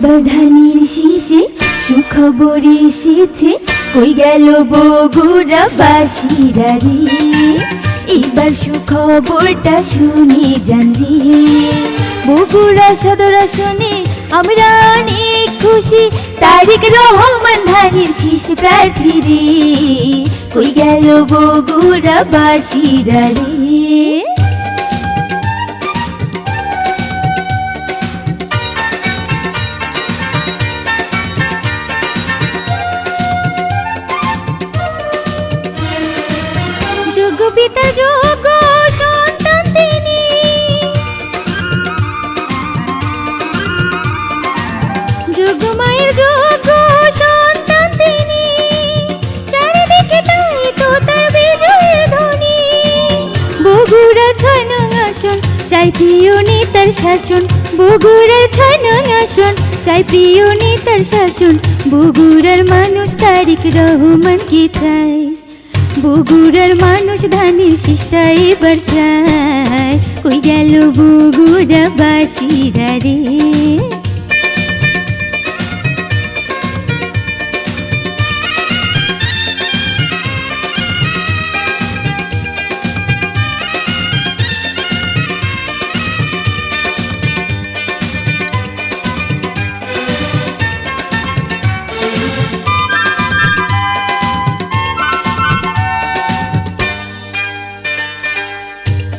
এবার ধানের শীষে সুখবর এসেছে, কই গেল বগুড়া বাসীরা রে। এবার সুখবরটা শুনে যান রে। বগুড়া সদর আসনে আমরা অনেক খুশি, তারেক রহমান ধানের শীষ প্রার্থী রে। কই গেল বগুড়া বাসীরা রে। যোগ্য পিতা যোগ্য সন্তান তিনি, যোগ্য মায়ের যোগ্য সন্তান তিনি, চারিদিকে তাই তো তার বিজয়ের ধ্বনি। বগুড়া 6 নং আসন চাই প্রিয় নেতার শাসন, বগুড়ার 6 নং আসন চাই প্রিয় নেতার শাসন। বগুড়ার মানুষ তারেক রহমানকে চায়, বগুড়ার মানুষ ধানের শীষটা এবার চায়। কই গেল বগুড়া বাসীরা রে।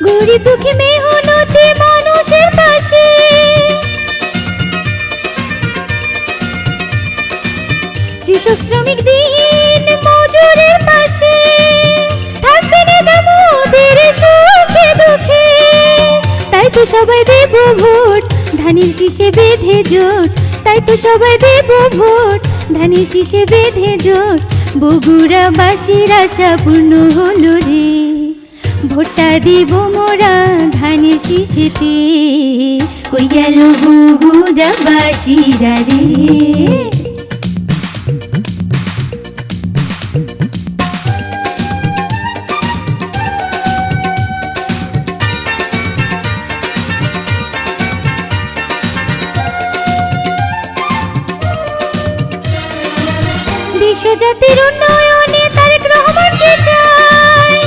গরিব দুঃখী মেহনতি মানুষের পাশে, কৃষক শ্রমিক দিন মজুরের পাশে, থাকবে নেতা মোদের সুখে দুঃখে। তাই তো সবাই দেব ভোট ধানের শীষে বেঁধে জোট, তাই তো সবাই দেব ভোট ধানের শীষে বেঁধে জোট। বগুড়া বাসীর আশা পূর্ণ হলো রে। ভোটটা দিব মোরা ধানের শীষেতে, কই গেল বগুড়া বাসীরা রে। দেশ জাতির উন্নয়নে তারেক রহমানকে চাই,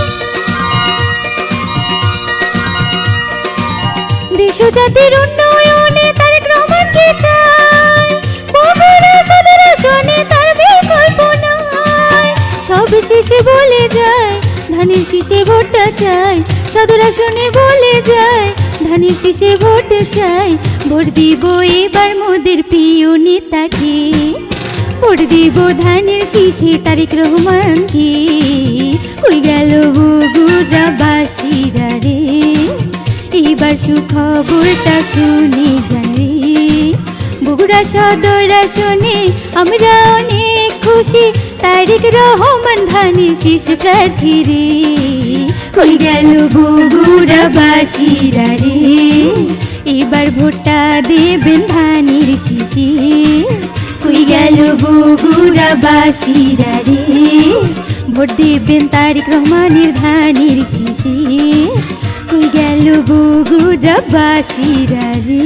দেশ জাতির উন্নয়নে তারেক রহমানকে চাই। বগুড়া সদর আসনে তার বিকল্প নাই। সব শেষে বলে যায় ধানের শীষে ভোটটা চাই, সদর আসনে বলে যায় ধানের শীষে ভোট চাই। ভোট দিব এবার মোদের প্রিয় নেতাকে, ভোট দিব ধানের শীষে তারেক রহমানকে। কই গেল বগুড়া বাসীরা রে। এবার সুখবরটা শুনে জানে। বগুড়া সদর আসনে আমরা অনেক খুশি, তারেক রহমান ধানের শীষ প্রার্থী রে। কই গেল বগুড়া বাসীরা রে। এবার ভোটটা দেবেন ধানের শীষে, কই গেল বগুড়া বাসীরা রে। ভোট দেবেন তারেক রহমানের ধানের শীষে, কই গেল বগুড়া বাসীরা রে।